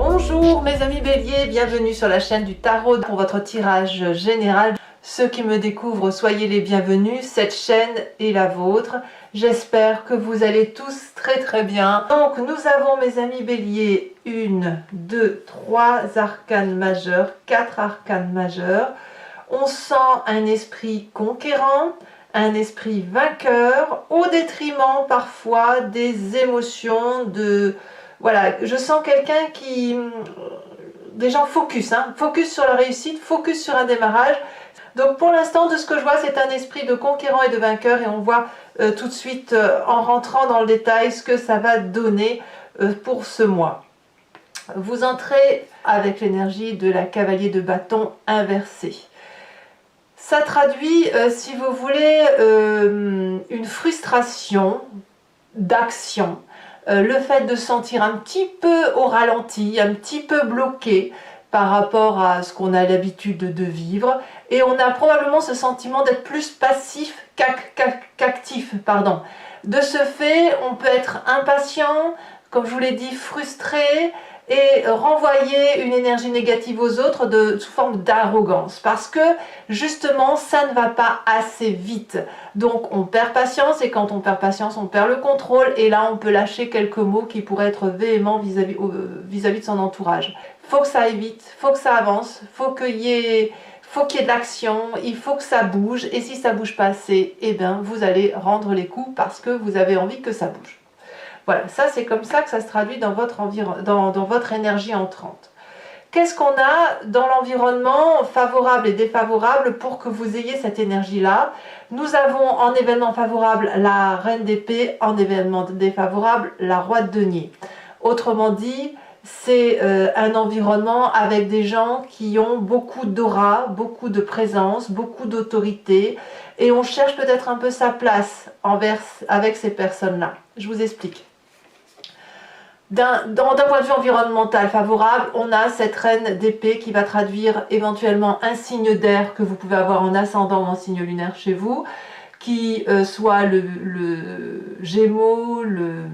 Bonjour mes amis Bélier, bienvenue sur la chaîne du tarot pour votre tirage général. Ceux qui me découvrent, soyez les bienvenus, cette chaîne est la vôtre. J'espère que vous allez tous très bien. Donc nous avons mes amis Bélier, 1, 2, 3 arcanes majeures, 4 arcanes majeures. On sent un esprit conquérant, un esprit vainqueur, au détriment parfois des émotions, voilà, je sens quelqu'un qui... Des gens focus, focus sur la réussite, focus sur un démarrage. Donc pour l'instant, de ce que je vois, c'est un esprit de conquérant et de vainqueur. Et on voit tout de suite, en rentrant dans le détail, ce que ça va donner pour ce mois. Vous entrez avec l'énergie de la cavalier de bâton inversé. Ça traduit, si vous voulez, une frustration d'action. Le fait de se sentir un petit peu au ralenti, un petit peu bloqué par rapport à ce qu'on a l'habitude de vivre. Et on a probablement ce sentiment d'être plus passif qu'actif. De ce fait, on peut être impatient, comme je vous l'ai dit, frustré, et renvoyer une énergie négative aux autres sous forme d'arrogance, parce que justement ça ne va pas assez vite, donc on perd patience, et quand on perd patience on perd le contrôle, et là on peut lâcher quelques mots qui pourraient être véhéments vis-à-vis de son entourage. Faut que ça aille vite, faut que ça avance, faut qu'il y ait de l'action, il faut que ça bouge, et si ça bouge pas assez, eh bien vous allez rendre les coups parce que vous avez envie que ça bouge. Voilà, ça c'est comme ça que ça se traduit dans votre énergie entrante. Qu'est-ce qu'on a dans l'environnement favorable et défavorable pour que vous ayez cette énergie-là? Nous avons en événement favorable la reine d'épée, en événement défavorable la roi de denier. Autrement dit, c'est un environnement avec des gens qui ont beaucoup d'aura, beaucoup de présence, beaucoup d'autorité, et on cherche peut-être un peu sa place avec ces personnes-là. Je vous explique. D'un point de vue environnemental favorable, on a cette reine d'épée qui va traduire éventuellement un signe d'air que vous pouvez avoir en ascendant ou en signe lunaire chez vous, qui soit le Gémeaux, le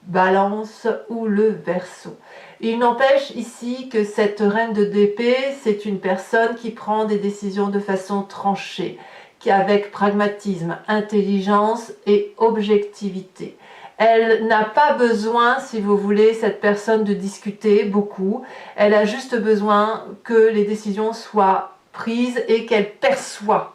Balance ou le Verseau. Il n'empêche ici que cette reine d'épée, c'est une personne qui prend des décisions de façon tranchée, qui avec pragmatisme, intelligence et objectivité. Elle n'a pas besoin, si vous voulez, cette personne de discuter beaucoup. Elle a juste besoin que les décisions soient prises et qu'elle perçoit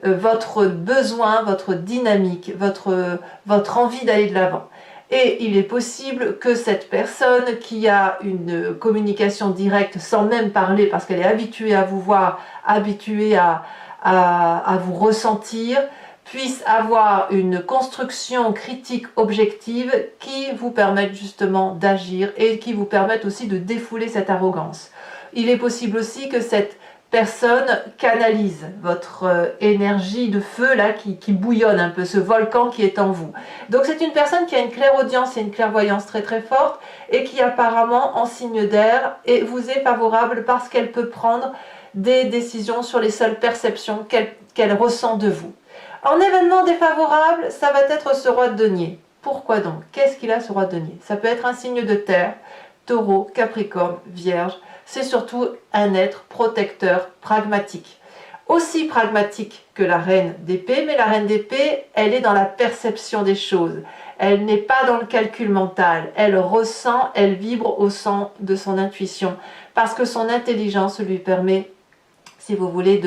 votre besoin, votre dynamique, votre envie d'aller de l'avant. Et il est possible que cette personne qui a une communication directe sans même parler, parce qu'elle est habituée à vous voir, habituée à vous ressentir, puisse avoir une construction critique objective qui vous permette justement d'agir et qui vous permette aussi de défouler cette arrogance. Il est possible aussi que cette personne canalise votre énergie de feu là qui bouillonne un peu, ce volcan qui est en vous. Donc c'est une personne qui a une clairaudience et une clairvoyance très forte et qui apparemment en signe d'air et vous est favorable parce qu'elle peut prendre des décisions sur les seules perceptions qu'elle ressent de vous. En événement défavorable, ça va être ce roi de denier. Pourquoi donc? Qu'est-ce qu'il a ce roi de denier? Ça peut être un signe de terre, taureau, capricorne, vierge. C'est surtout un être protecteur, pragmatique. Aussi pragmatique que la reine d'épée, mais la reine d'épée, elle est dans la perception des choses. Elle n'est pas dans le calcul mental. Elle ressent, elle vibre au sein de son intuition. Parce que son intelligence lui permet, si vous voulez,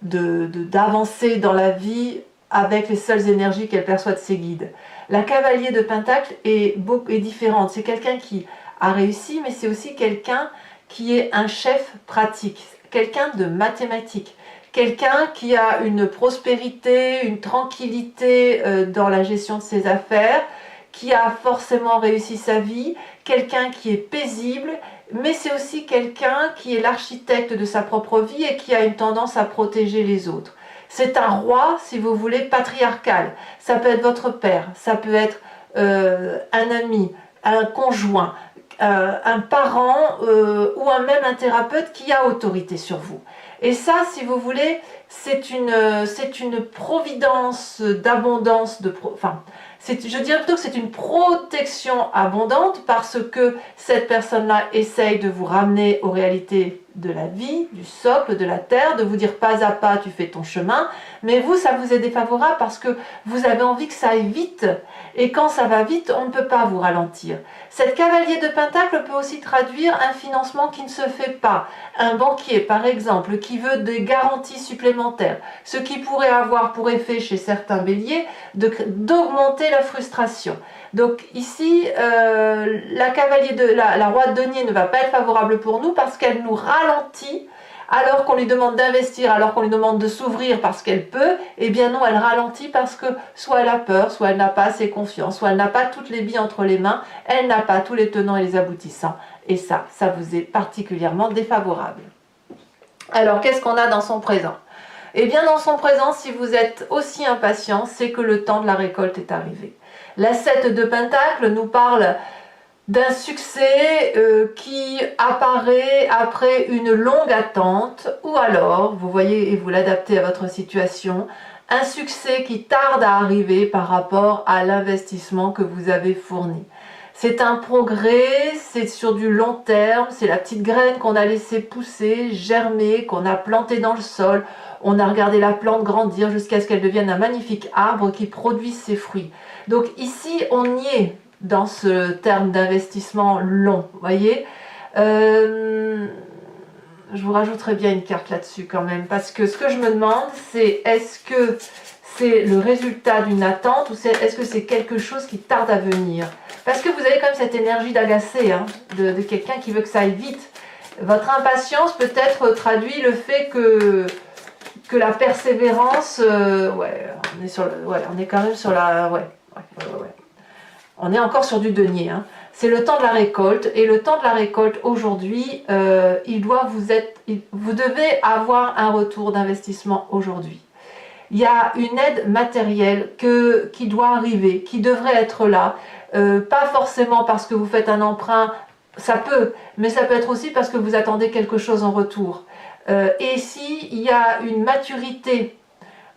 d'avancer dans la vie avec les seules énergies qu'elle perçoit de ses guides. La cavalier de Pentacle est différente. C'est quelqu'un qui a réussi, mais c'est aussi quelqu'un qui est un chef pratique, quelqu'un de mathématique, quelqu'un qui a une prospérité, une tranquillité dans la gestion de ses affaires, qui a forcément réussi sa vie, quelqu'un qui est paisible, mais c'est aussi quelqu'un qui est l'architecte de sa propre vie et qui a une tendance à protéger les autres. C'est un roi, si vous voulez, patriarcal. Ça peut être votre père, ça peut être un ami, un conjoint, un parent ou même un thérapeute qui a autorité sur vous. Et ça, si vous voulez, c'est une providence d'abondance, Je dirais plutôt que c'est une protection abondante parce que cette personne-là essaye de vous ramener aux réalités de la vie, du socle, de la terre, de vous dire pas à pas tu fais ton chemin, mais vous ça vous est défavorable parce que vous avez envie que ça aille vite et quand ça va vite on ne peut pas vous ralentir. Cette cavalier de pentacle peut aussi traduire un financement qui ne se fait pas, un banquier par exemple qui veut des garanties supplémentaires, ce qui pourrait avoir pour effet chez certains béliers d'augmenter la frustration. Donc ici, la roi de denier ne va pas être favorable pour nous parce qu'elle nous ralentit alors qu'on lui demande d'investir, alors qu'on lui demande de s'ouvrir parce qu'elle peut, eh bien non, elle ralentit parce que soit elle a peur, soit elle n'a pas assez confiance, soit elle n'a pas toutes les billes entre les mains, elle n'a pas tous les tenants et les aboutissants. Et ça vous est particulièrement défavorable. Alors, qu'est-ce qu'on a dans son présent? Eh bien, dans son présent, si vous êtes aussi impatient, c'est que le temps de la récolte est arrivé. La 7 de Pentacle nous parle d'un succès qui apparaît après une longue attente, ou alors, vous voyez et vous l'adaptez à votre situation, un succès qui tarde à arriver par rapport à l'investissement que vous avez fourni. C'est un progrès, c'est sur du long terme, c'est la petite graine qu'on a laissée pousser, germer, qu'on a plantée dans le sol. On a regardé la plante grandir jusqu'à ce qu'elle devienne un magnifique arbre qui produise ses fruits. Donc ici, on y est dans ce terme d'investissement long, vous voyez. Je vous rajouterai bien une carte là-dessus quand même, parce que ce que je me demande, c'est est-ce que c'est le résultat d'une attente ou est-ce que c'est quelque chose qui tarde à venir? Parce que vous avez quand même cette énergie d'agacer, hein, de quelqu'un qui veut que ça aille vite. Votre impatience peut-être traduit le fait que la persévérance, on est quand même sur la... On est encore sur du denier. Hein. C'est le temps de la récolte. Et le temps de la récolte, aujourd'hui, vous devez avoir un retour d'investissement aujourd'hui. Il y a une aide matérielle qui doit arriver, qui devrait être là. Pas forcément parce que vous faites un emprunt, ça peut, mais ça peut être aussi parce que vous attendez quelque chose en retour. Et si il y a une maturité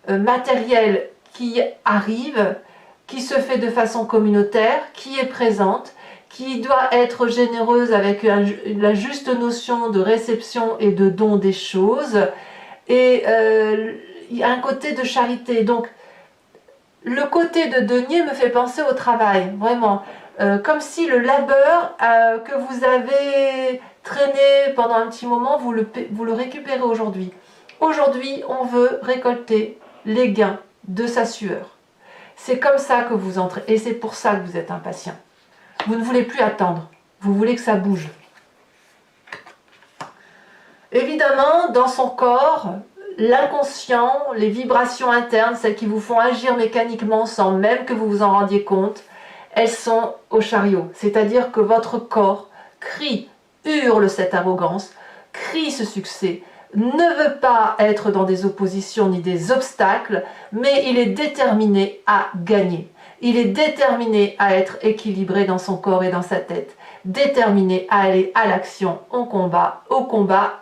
matérielle qui arrive, qui se fait de façon communautaire, qui est présente, qui doit être généreuse avec la juste notion de réception et de don des choses, et il y a un côté de charité. Donc le côté de denier me fait penser au travail, vraiment, comme si le labeur que vous avez traîné pendant un petit moment, vous le récupérez aujourd'hui. Aujourd'hui, on veut récolter les gains de sa sueur. C'est comme ça que vous entrez, et c'est pour ça que vous êtes impatient. Vous ne voulez plus attendre, vous voulez que ça bouge. Évidemment, dans son corps, l'inconscient, les vibrations internes, celles qui vous font agir mécaniquement sans même que vous vous en rendiez compte, elles sont au chariot. C'est-à-dire que votre corps crie, hurle cette arrogance, crie ce succès, ne veut pas être dans des oppositions ni des obstacles, mais il est déterminé à gagner. Il est déterminé à être équilibré dans son corps et dans sa tête, déterminé à aller à l'action, au combat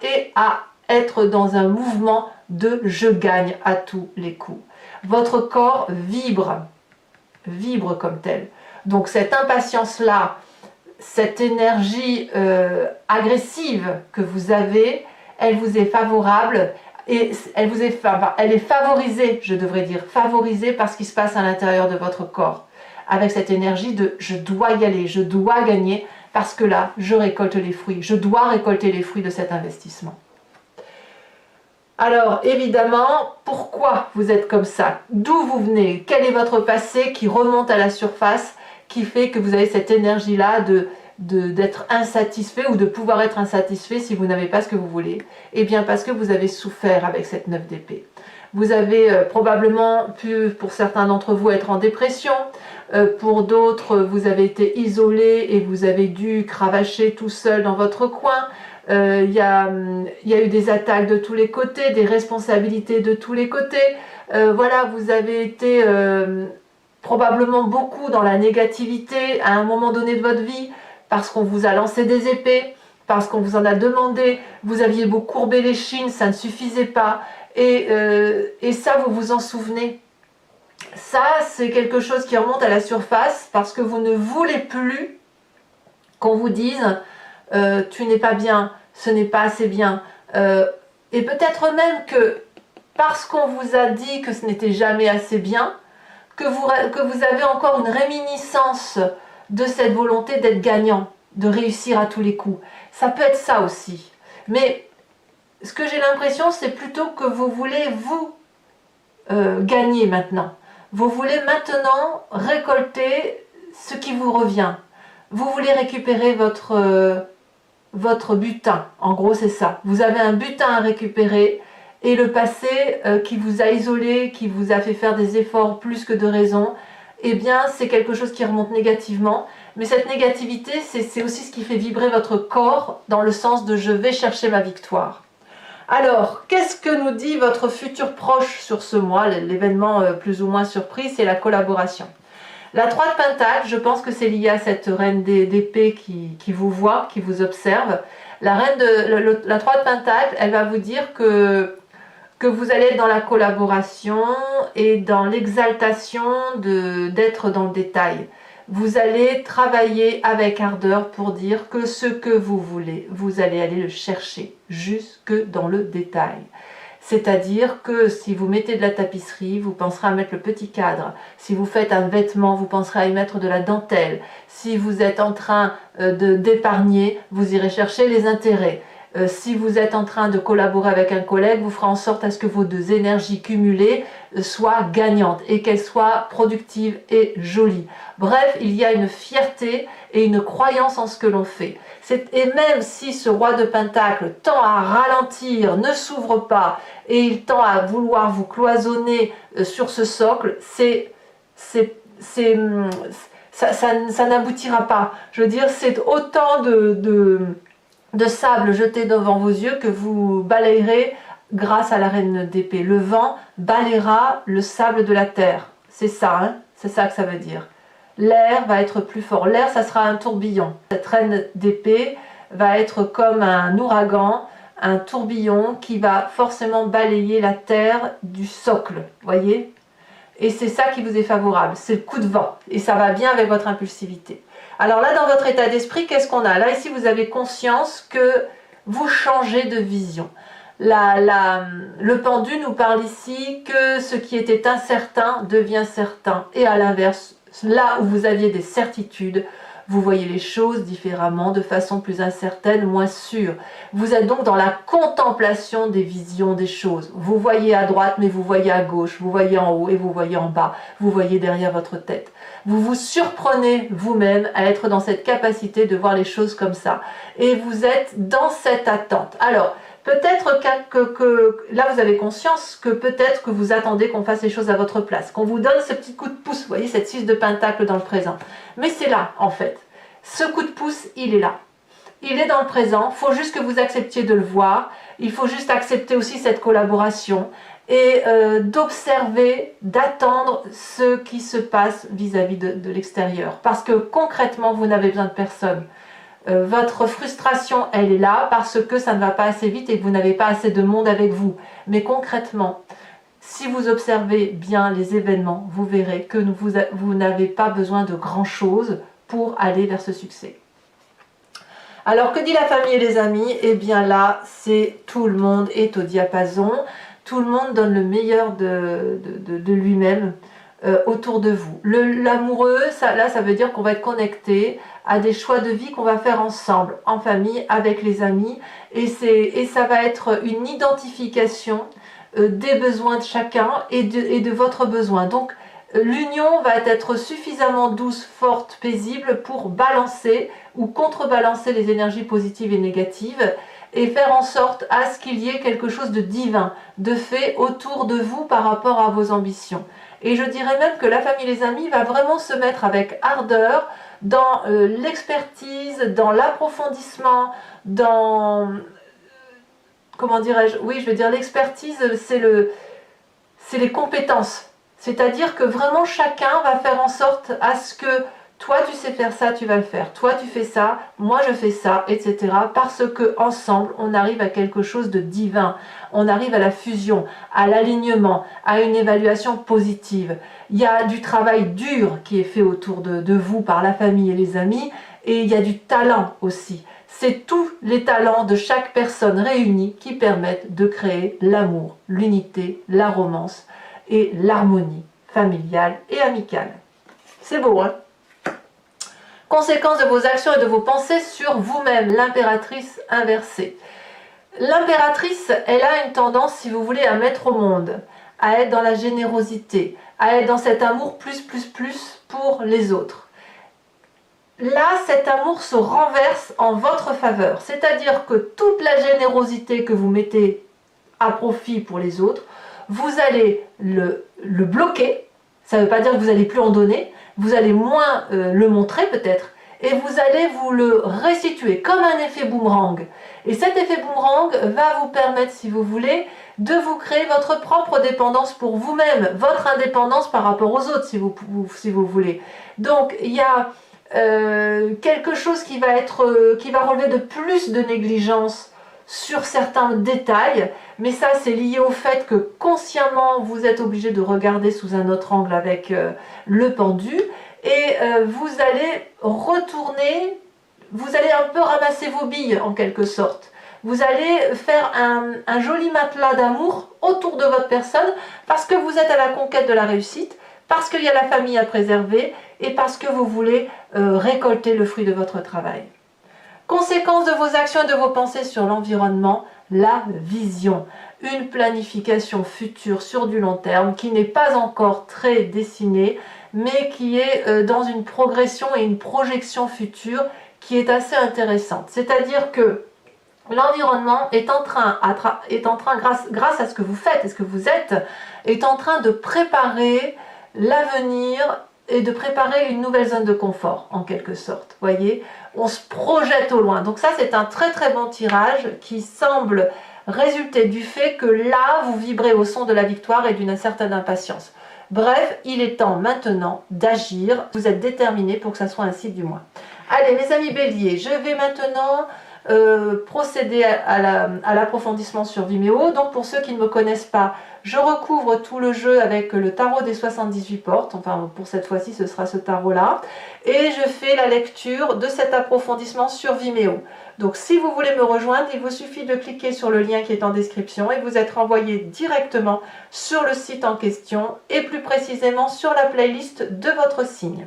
et à être dans un mouvement de « je gagne à tous les coups ». Votre corps vibre comme tel. Donc cette impatience-là, cette énergie agressive que vous avez, elle vous est favorable et elle est favorisée, je devrais dire, favorisée par ce qui se passe à l'intérieur de votre corps. Avec cette énergie de « je dois y aller, je dois gagner parce que là, je récolte les fruits, je dois récolter les fruits de cet investissement ». Alors évidemment, pourquoi vous êtes comme ça? D'où vous venez? Quel est votre passé qui remonte à la surface, qui fait que vous avez cette énergie-là d'être insatisfait ou de pouvoir être insatisfait si vous n'avez pas ce que vous voulez? Eh bien parce que vous avez souffert avec cette 9 d'épée. Vous avez probablement pu, pour certains d'entre vous, être en dépression. Pour d'autres, vous avez été isolé et vous avez dû cravacher tout seul dans votre coin. Il y a eu des attaques de tous les côtés, des responsabilités de tous les côtés. Voilà, vous avez été probablement beaucoup dans la négativité à un moment donné de votre vie, parce qu'on vous a lancé des épées, parce qu'on vous en a demandé, vous aviez beau courber les chines, ça ne suffisait pas, et ça vous vous en souvenez. Ça, c'est quelque chose qui remonte à la surface parce que vous ne voulez plus qu'on vous dise tu n'es pas bien, ce n'est pas assez bien. Et peut-être même que parce qu'on vous a dit que ce n'était jamais assez bien, que vous avez encore une réminiscence de cette volonté d'être gagnant, de réussir à tous les coups. Ça peut être ça aussi. Mais ce que j'ai l'impression, c'est plutôt que vous voulez vous gagner maintenant. Vous voulez maintenant récolter ce qui vous revient. Vous voulez récupérer votre butin. En gros, c'est ça. Vous avez un butin à récupérer et le passé qui vous a isolé, qui vous a fait faire des efforts plus que de raison, eh bien, c'est quelque chose qui remonte négativement. Mais cette négativité, c'est aussi ce qui fait vibrer votre corps dans le sens de « je vais chercher ma victoire ». Alors, qu'est-ce que nous dit votre futur proche sur ce mois? L'événement plus ou moins surprise, c'est la collaboration. La 3 de Pentacle, je pense que c'est lié à cette reine d'épée qui vous voit, qui vous observe. La 3 de Pentacle, elle va vous dire que vous allez être dans la collaboration et dans l'exaltation d'être dans le détail. Vous allez travailler avec ardeur pour dire que ce que vous voulez, vous allez aller le chercher jusque dans le détail. C'est-à-dire que si vous mettez de la tapisserie, vous penserez à mettre le petit cadre. Si vous faites un vêtement, vous penserez à y mettre de la dentelle. Si vous êtes en train d'épargner, vous irez chercher les intérêts. Si vous êtes en train de collaborer avec un collègue, vous ferez en sorte à ce que vos deux énergies cumulées soient gagnantes et qu'elles soient productives et jolies. Bref, il y a une fierté et une croyance en ce que l'on fait. Et même si ce roi de Pentacle tend à ralentir, ne s'ouvre pas et il tend à vouloir vous cloisonner sur ce socle, ça n'aboutira pas. Je veux dire, c'est autant de sable jeté devant vos yeux que vous balayerez grâce à la reine d'épée. Le vent balayera le sable de la terre. C'est ça, hein? C'est ça que ça veut dire. L'air va être plus fort. L'air, ça sera un tourbillon. Cette reine d'épée va être comme un ouragan, un tourbillon qui va forcément balayer la terre du socle. Voyez? Et c'est ça qui vous est favorable. C'est le coup de vent. Et ça va bien avec votre impulsivité. Alors là, dans votre état d'esprit, qu'est-ce qu'on a? Là, ici, vous avez conscience que vous changez de vision. Le pendu nous parle ici que ce qui était incertain devient certain. Et à l'inverse, là où vous aviez des certitudes, vous voyez les choses différemment, de façon plus incertaine, moins sûre. Vous êtes donc dans la contemplation des visions des choses. Vous voyez à droite, mais vous voyez à gauche. Vous voyez en haut et vous voyez en bas. Vous voyez derrière votre tête. Vous vous surprenez vous-même à être dans cette capacité de voir les choses comme ça. Et vous êtes dans cette attente. Alors, peut-être que là, vous avez conscience que peut-être que vous attendez qu'on fasse les choses à votre place, qu'on vous donne ce petit coup de pouce, vous voyez, cette 6 de Pentacle dans le présent. Mais c'est là, en fait. Ce coup de pouce, il est là. Il est dans le présent, il faut juste que vous acceptiez de le voir, il faut juste accepter aussi cette collaboration et d'observer, d'attendre ce qui se passe vis-à-vis de l'extérieur. Parce que concrètement, vous n'avez besoin de personne. Votre frustration, elle est là parce que ça ne va pas assez vite et que vous n'avez pas assez de monde avec vous. Mais concrètement, si vous observez bien les événements, vous verrez que vous n'avez pas besoin de grand-chose pour aller vers ce succès. Alors, que dit la famille et les amis? Eh bien là, c'est tout le monde est au diapason. Tout le monde donne le meilleur de lui-même autour de vous. L'amoureux, là, ça veut dire qu'on va être connecté à des choix de vie qu'on va faire ensemble, en famille, avec les amis. Et ça va être une identification des besoins de chacun et de votre besoin. Donc, l'union va être suffisamment douce, forte, paisible pour balancer ou contrebalancer les énergies positives et négatives et faire en sorte à ce qu'il y ait quelque chose de divin, de fait autour de vous par rapport à vos ambitions. Et je dirais même que la famille et les amis va vraiment se mettre avec ardeur dans l'expertise, dans l'approfondissement, dans... Comment dirais-je? Oui, je veux dire l'expertise, c'est les compétences. C'est-à-dire que vraiment chacun va faire en sorte à ce que Toi, tu sais faire ça, tu vas le faire. Toi, tu fais ça, moi, je fais ça, etc. Parce que ensemble, on arrive à quelque chose de divin. On arrive à la fusion, à l'alignement, à une évaluation positive. Il y a du travail dur qui est fait autour de vous par la famille et les amis, et il y a du talent aussi. C'est tous les talents de chaque personne réunis qui permettent de créer l'amour, l'unité, la romance et l'harmonie familiale et amicale. C'est beau, hein? Conséquence de vos actions et de vos pensées sur vous-même, l'impératrice inversée. L'impératrice, elle a une tendance, si vous voulez, à mettre au monde, à être dans la générosité, à être dans cet amour plus pour les autres. Là, cet amour se renverse en votre faveur, c'est-à-dire que toute la générosité que vous mettez à profit pour les autres, vous allez le bloquer. Ça ne veut pas dire que vous n'allez plus en donner, vous allez moins le montrer peut-être, et vous allez vous le restituer comme un effet boomerang. Et cet effet boomerang va vous permettre, si vous voulez, de vous créer votre propre dépendance pour vous-même, votre indépendance par rapport aux autres, si vous voulez. Donc, il y a quelque chose qui va relever de plus de négligence sur certains détails, mais ça c'est lié au fait que consciemment vous êtes obligé de regarder sous un autre angle avec le pendu, et vous allez retourner, vous allez un peu ramasser vos billes en quelque sorte. Vous allez faire un joli matelas d'amour autour de votre personne parce que vous êtes à la conquête de la réussite, parce qu'il y a la famille à préserver et parce que vous voulez récolter le fruit de votre travail. Conséquence de vos actions et de vos pensées sur l'environnement, la vision. Une planification future sur du long terme qui n'est pas encore très dessinée, mais qui est dans une progression et une projection future qui est assez intéressante. C'est-à-dire que l'environnement est en train, grâce à ce que vous faites et ce que vous êtes, est en train de préparer l'avenir et de préparer une nouvelle zone de confort, en quelque sorte. Voyez, on se projette au loin. Donc ça, c'est un très très bon tirage qui semble résulter du fait que là, vous vibrez au son de la victoire et d'une certaine impatience. Bref, il est temps maintenant d'agir. Vous êtes déterminés pour que ça soit ainsi du moins. Allez, mes amis béliers, je vais maintenant procéder à l'approfondissement sur Vimeo. Donc pour ceux qui ne me connaissent pas, je recouvre tout le jeu avec le tarot des 78 portes. Enfin, pour cette fois-ci, ce sera ce tarot-là. Et je fais la lecture de cet approfondissement sur Vimeo. Donc si vous voulez me rejoindre, il vous suffit de cliquer sur le lien qui est en description et vous êtes renvoyé directement sur le site en question et plus précisément sur la playlist de votre signe.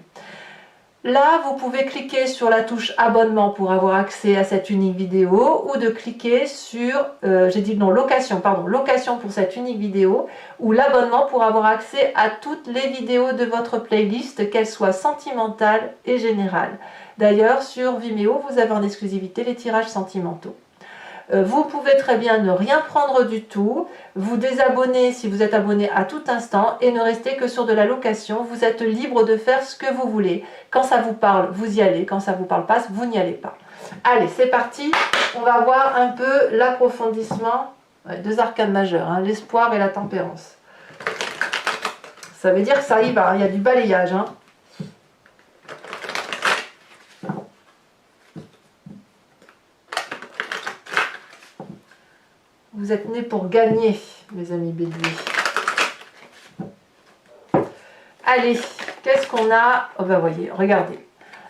Là, vous pouvez cliquer sur la touche abonnement pour avoir accès à cette unique vidéo ou de cliquer sur, location pour cette unique vidéo ou l'abonnement pour avoir accès à toutes les vidéos de votre playlist, qu'elles soient sentimentales et générales. D'ailleurs, sur Vimeo, vous avez en exclusivité les tirages sentimentaux. Vous pouvez très bien ne rien prendre du tout, vous désabonner si vous êtes abonné à tout instant et ne rester que sur de la location. Vous êtes libre de faire ce que vous voulez. Quand ça vous parle, vous y allez. Quand ça ne vous parle pas, vous n'y allez pas. Allez, c'est parti. On va voir un peu l'approfondissement. Deux arcanes majeures, hein, l'espoir et la tempérance. Ça veut dire que ça y va, il y a du balayage. Hein. Vous êtes nés pour gagner, mes amis béliers. Allez, qu'est-ce qu'on a? Oh ben voyez, regardez.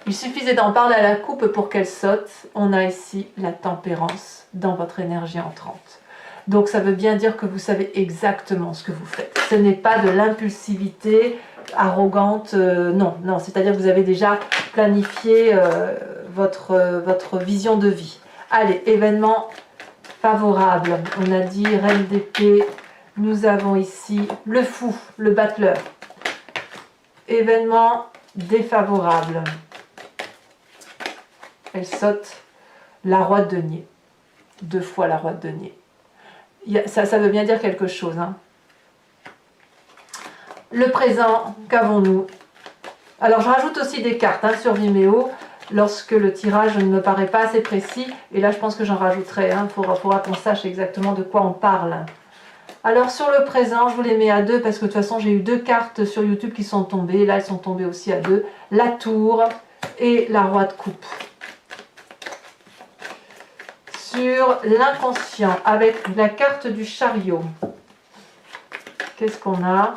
Il suffisait d'en parler à la coupe pour qu'elle saute. On a ici la tempérance dans votre énergie entrante. Donc ça veut bien dire que vous savez exactement ce que vous faites. Ce n'est pas de l'impulsivité arrogante, non. C'est-à-dire que vous avez déjà planifié votre vision de vie. Allez, événement favorable. On a dit reine d'épée. Nous avons ici le fou, le battleur. Événement défavorable. Elle saute la roi de denier. 2 fois la roi de denier. Ça veut bien dire quelque chose. Hein. Le présent, qu'avons-nous? Alors je rajoute aussi des cartes sur Vimeo lorsque le tirage ne me paraît pas assez précis. Et là je pense que j'en rajouterai. Il faudra qu'on sache exactement de quoi on parle. Alors sur le présent, je vous les mets à 2 parce que de toute façon j'ai eu 2 cartes sur YouTube qui sont tombées. Là elles sont tombées aussi à 2. La tour et la roi de coupe. Sur l'inconscient avec la carte du chariot. Qu'est-ce qu'on a?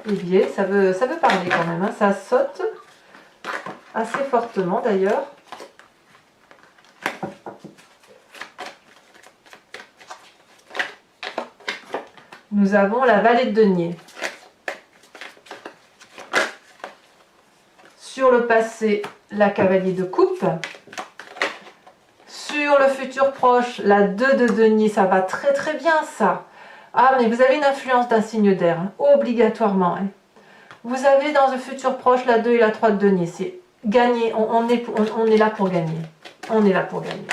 Eh bien, ça veut parler quand même. Hein. Ça saute assez fortement d'ailleurs. Nous avons la vallée de denier. Sur le passé, la cavalier de coupe. Sur le futur proche, la 2 de denier, ça va très très bien ça. Ah, mais vous avez une influence d'un signe d'air, hein, obligatoirement. Hein. Vous avez dans le futur proche la 2 et la 3 de denier. C'est gagner, on est là pour gagner. On est là pour gagner.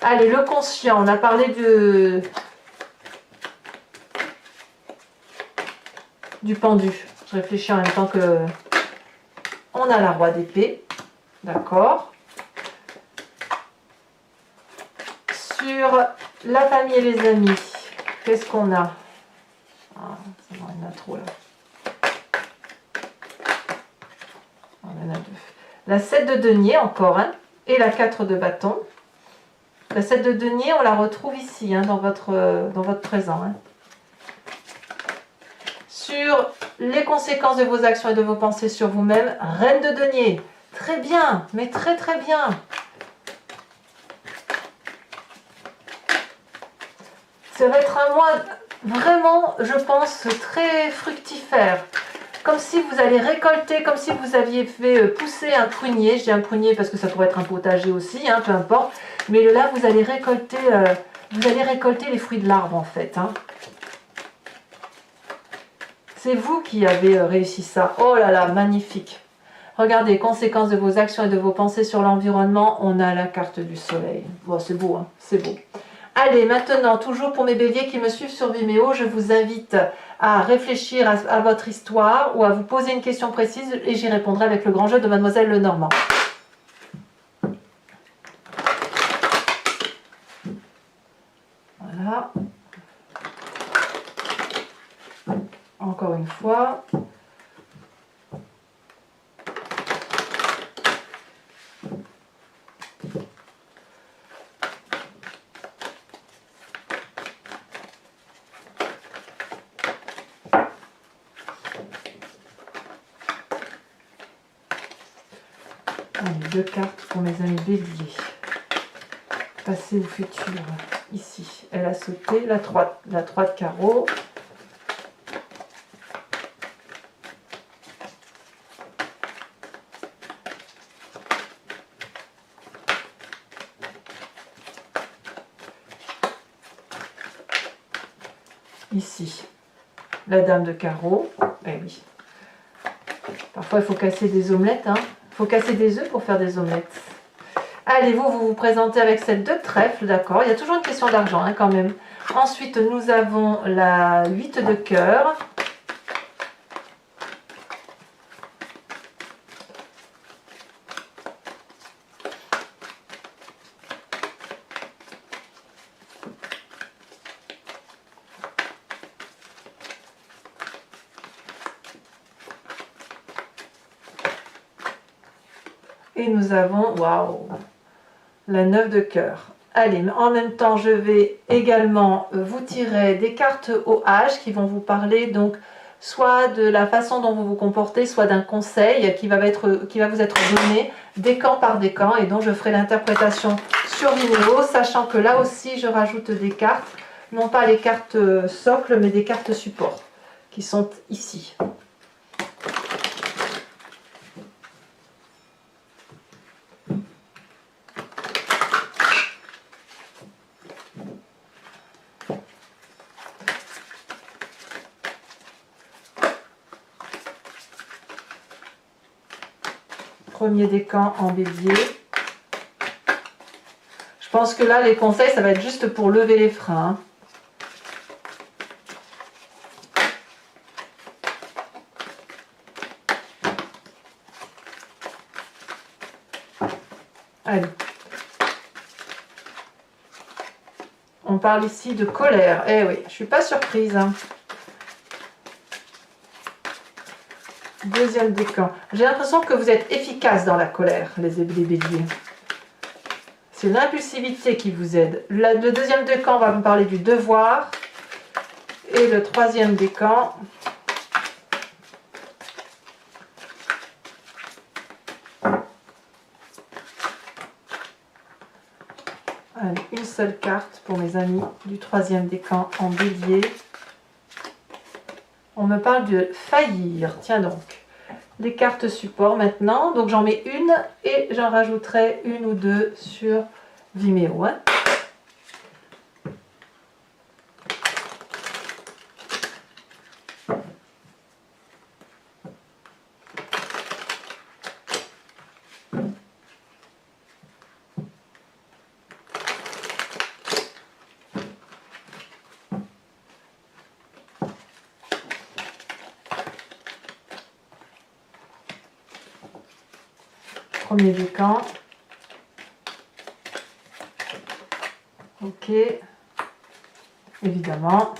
Allez, le conscient, on a parlé du pendu. Je réfléchis en même temps que... On a la roi d'épée. D'accord. Sur la famille et les amis, qu'est-ce qu'on a? Ah, il y en a trop là. On en a 2. La 7 de denier encore, hein, et la 4 de bâton. La 7 de denier, on la retrouve ici, hein, dans votre présent. Hein. Sur les conséquences de vos actions et de vos pensées sur vous-même, reine de denier. Très bien, mais très très bien. Ça va être un mois vraiment, je pense, très fructifère. Comme si vous allez récolter, comme si vous aviez fait pousser un prunier. Je dis un prunier parce que ça pourrait être un potager aussi, hein, peu importe. Mais là, vous allez récolter les fruits de l'arbre en fait. Hein. C'est vous qui avez réussi ça. Oh là là, magnifique. Regardez, conséquences de vos actions et de vos pensées sur l'environnement. On a la carte du soleil. Bon, c'est beau, hein, c'est beau. Allez, maintenant, toujours pour mes béliers qui me suivent sur Vimeo, je vous invite à réfléchir à votre histoire ou à vous poser une question précise et j'y répondrai avec le grand jeu de Mademoiselle Lenormand. Voilà. Encore une fois. Allez, 2 cartes pour mes amis béliers. Passé ou futur, ici. Elle a sauté la 3 de carreau. Ici, la dame de carreau. Eh oui. Parfois, il faut casser des omelettes. Hein. Il faut casser des œufs pour faire des omelettes. Allez, vous vous présentez avec cette 2 de trèfle, d'accord. Il y a toujours une question d'argent, hein, quand même. Ensuite, nous avons la 8 de cœur. Et nous avons, waouh, la 9 de cœur. Allez, en même temps, je vais également vous tirer des cartes au H qui vont vous parler donc soit de la façon dont vous vous comportez, soit d'un conseil qui va vous être donné décan par décan et dont je ferai l'interprétation sur Vimeo, sachant que là aussi je rajoute des cartes, non pas les cartes socles, mais des cartes support qui sont ici. Premier décan en bélier. Je pense que là, les conseils, ça va être juste pour lever les freins. Allez. On parle ici de colère. Eh oui, je ne suis pas surprise. Hein. Deuxième décan. J'ai l'impression que vous êtes efficace dans la colère, les béliers. C'est l'impulsivité qui vous aide. Le deuxième décan va me parler du devoir. Et le troisième décan, allez, une seule carte pour mes amis du troisième décan en bélier. On me parle de faillir. Tiens donc, les cartes support maintenant. Donc j'en mets une et j'en rajouterai une ou deux sur Vimeo. Hein. Premier décan. Ok. Évidemment.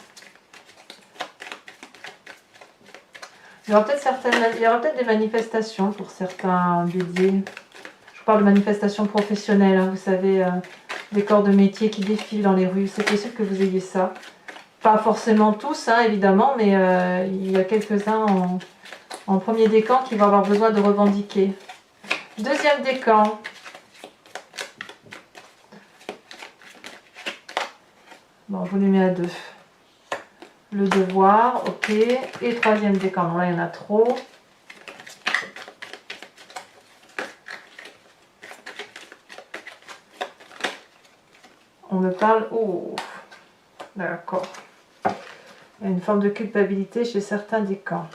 Il y aura peut-être des manifestations pour certains béliers. Je parle de manifestations professionnelles, hein, vous savez, des corps de métier qui défilent dans les rues. C'est possible que vous ayez ça. Pas forcément tous, hein, évidemment, mais il y a quelques-uns en premier décan qui vont avoir besoin de revendiquer. Deuxième décan. Bon, je vous les mets à deux. Le devoir, ok. Et troisième décan. Non, là, il y en a trop. On me parle... Oh, d'accord. Il y a une forme de culpabilité chez certains décans.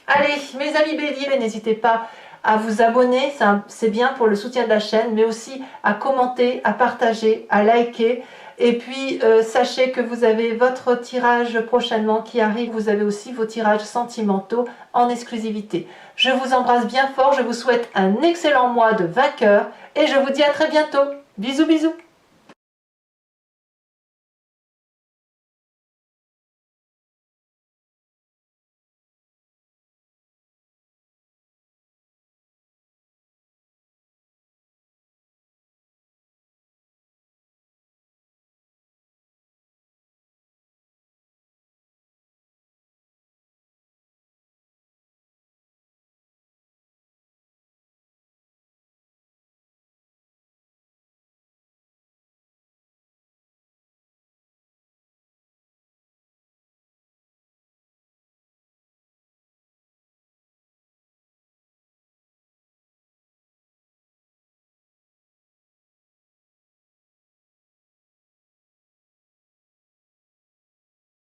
Allez, mes amis béliers, n'hésitez pas à vous abonner, c'est bien pour le soutien de la chaîne, mais aussi à commenter, à partager, à liker. Et puis, sachez que vous avez votre tirage prochainement qui arrive. Vous avez aussi vos tirages sentimentaux en exclusivité. Je vous embrasse bien fort, je vous souhaite un excellent mois de vainqueur et je vous dis à très bientôt. Bisous, bisous.